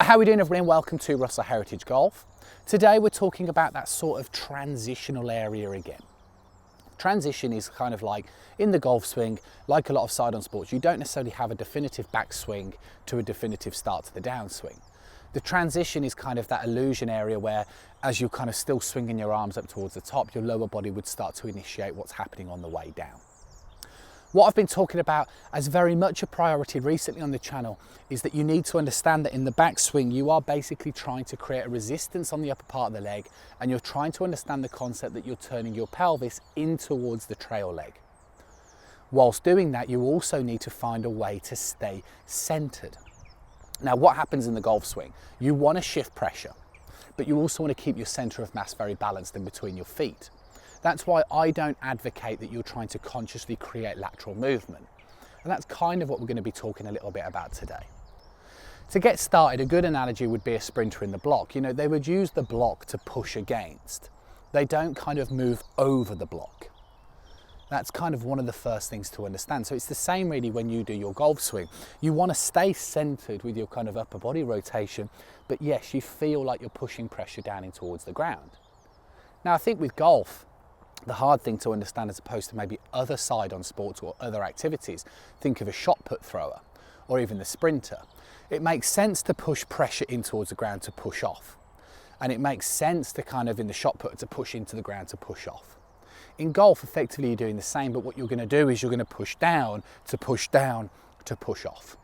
How are we doing, everyone? Welcome to Russell Heritage Golf. Today we're talking about that sort of transitional area again. Transition is kind of like in the golf swing, like a lot of side-on sports, you don't necessarily have a definitive backswing to a definitive start to the downswing. The transition is kind of that illusion area where as you're kind of still swinging your arms up towards the top, your lower body would start to initiate what's happening on the way down. What I've been talking about as very much a priority recently on the channel is that you need to understand that in the backswing, you are basically trying to create a resistance on the upper part of the leg, and you're trying to understand the concept that you're turning your pelvis in towards the trail leg. Whilst doing that, you also need to find a way to stay centered. Now, what happens in the golf swing? You want to shift pressure, but you also want to keep your center of mass very balanced in between your feet. That's why I don't advocate that you're trying to consciously create lateral movement. And that's kind of what we're going to be talking a little bit about today. To get started, a good analogy would be a sprinter in the block. You know, they would use the block to push against. They don't kind of move over the block. That's kind of one of the first things to understand. So it's the same really when you do your golf swing. You want to stay centered with your kind of upper body rotation, but yes, you feel like you're pushing pressure down in towards the ground. Now, I think with golf, the hard thing to understand as opposed to maybe other side-on sports or other activities, think of a shot put thrower or even the sprinter. It makes sense to push pressure in towards the ground to push off. And it makes sense to kind of in the shot put to push into the ground to push off. In golf, effectively you're doing the same, but what you're going to do is you're going to push down to push down to push off.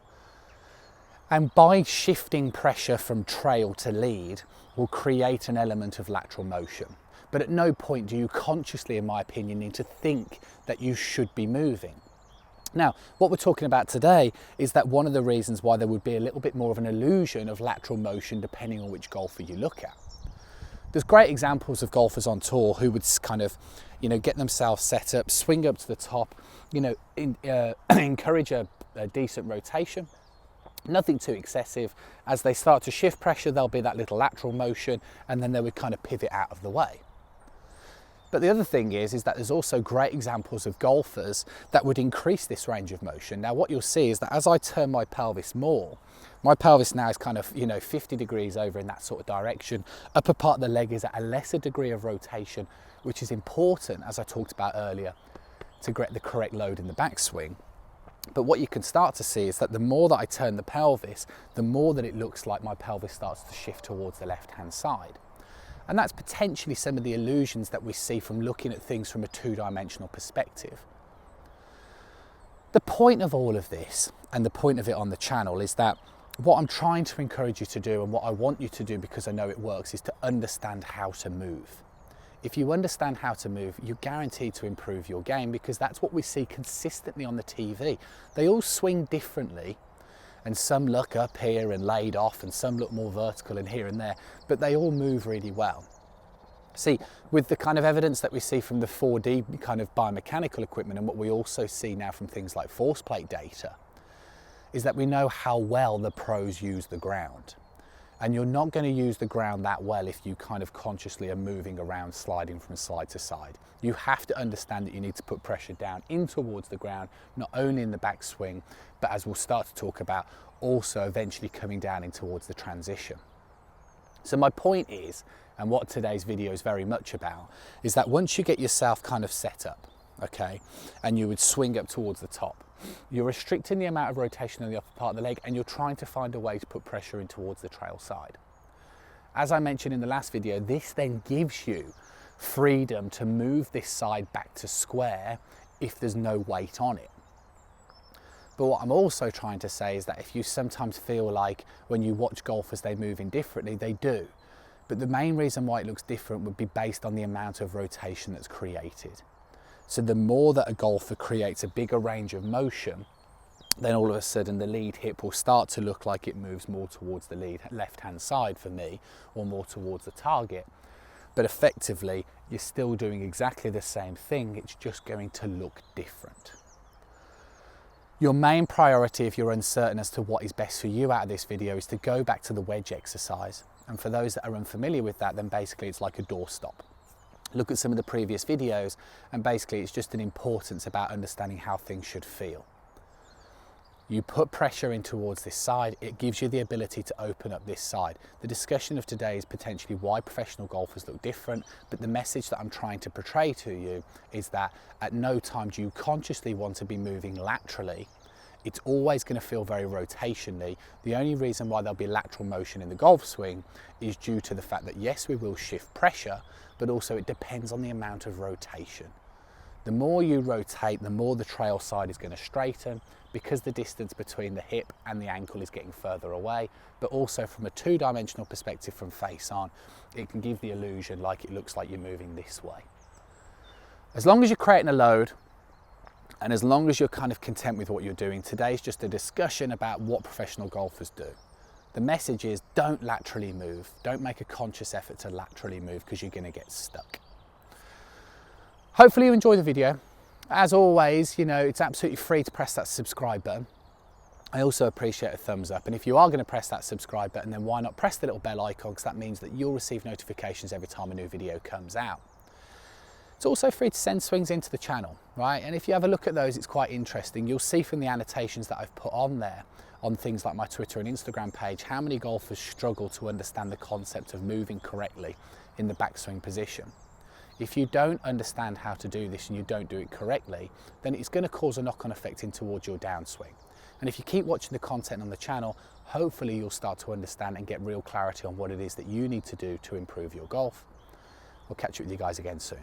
And by shifting pressure from trail to lead will create an element of lateral motion. But at no point do you consciously, in my opinion, need to think that you should be moving. Now, what we're talking about today is that one of the reasons why there would be a little bit more of an illusion of lateral motion depending on which golfer you look at. There's great examples of golfers on tour who would kind of, get themselves set up, swing up to the top, encourage a decent rotation. Nothing too excessive. As they start to shift pressure, there'll be that little lateral motion, and then they would kind of pivot out of the way. But the other thing is that there's also great examples of golfers that would increase this range of motion. Now, what you'll see is that as I turn my pelvis more, my pelvis now is kind of, 50 degrees over in that sort of direction. Upper part of the leg is at a lesser degree of rotation, which is important, as I talked about earlier, to get the correct load in the backswing. But what you can start to see is that the more that I turn the pelvis, the more that it looks like my pelvis starts to shift towards the left-hand side. And that's potentially some of the illusions that we see from looking at things from a two-dimensional perspective. The point of all of this, and the point of it on the channel, is that what I'm trying to encourage you to do, and what I want you to do because I know it works, is to understand how to move. If you understand how to move, you're guaranteed to improve your game, because that's what we see consistently on the TV. They all swing differently, and some look up here and laid off, and some look more vertical and here and there, but they all move really well. See, with the kind of evidence that we see from the 4D kind of biomechanical equipment, and what we also see now from things like force plate data, is that we know how well the pros use the ground. And you're not going to use the ground that well if you kind of consciously are moving around, sliding from side to side. You have to understand that you need to put pressure down in towards the ground, not only in the backswing, but as we'll start to talk about, also eventually coming down in towards the transition. So my point is, and what today's video is very much about, is that once you get yourself kind of set up, okay, and you would swing up towards the top, you're restricting the amount of rotation on the upper part of the leg, and you're trying to find a way to put pressure in towards the trail side. As I mentioned in the last video, this then gives you freedom to move this side back to square if there's no weight on it. But what I'm also trying to say is that if you sometimes feel like when you watch golfers they move indifferently, they do. But the main reason why it looks different would be based on the amount of rotation that's created. So the more that a golfer creates a bigger range of motion, then all of a sudden the lead hip will start to look like it moves more towards the lead left-hand side for me, or more towards the target. But effectively, you're still doing exactly the same thing, it's just going to look different. Your main priority, if you're uncertain as to what is best for you out of this video, is to go back to the wedge exercise. And for those that are unfamiliar with that, then basically it's like a doorstop. Look at some of the previous videos, and basically it's just an importance about understanding how things should feel. You put pressure in towards this side, it gives you the ability to open up this side. The discussion of today is potentially why professional golfers look different, but the message that I'm trying to portray to you is that at no time do you consciously want to be moving laterally. It's always going to feel very rotationally. The only reason why there'll be lateral motion in the golf swing is due to the fact that yes, we will shift pressure, but also it depends on the amount of rotation. The more you rotate, the more the trail side is going to straighten, because the distance between the hip and the ankle is getting further away, but also from a two-dimensional perspective from face on, it can give the illusion like it looks like you're moving this way. As long as you're creating a load, and as long as you're kind of content with what you're doing, today's just a discussion about what professional golfers do. The message is don't laterally move. Don't make a conscious effort to laterally move because you're going to get stuck. Hopefully you enjoy the video. As always, you know, it's absolutely free to press that subscribe button. I also appreciate a thumbs up. And if you are going to press that subscribe button, then why not press the little bell icon, because that means that you'll receive notifications every time a new video comes out. It's also free to send swings into the channel, right? And if you have a look at those, it's quite interesting. You'll see from the annotations that I've put on there, on things like my Twitter and Instagram page, how many golfers struggle to understand the concept of moving correctly in the backswing position. If you don't understand how to do this and you don't do it correctly, then it's going to cause a knock-on effect in towards your downswing. And if you keep watching the content on the channel, hopefully you'll start to understand and get real clarity on what it is that you need to do to improve your golf. We'll catch up with you guys again soon.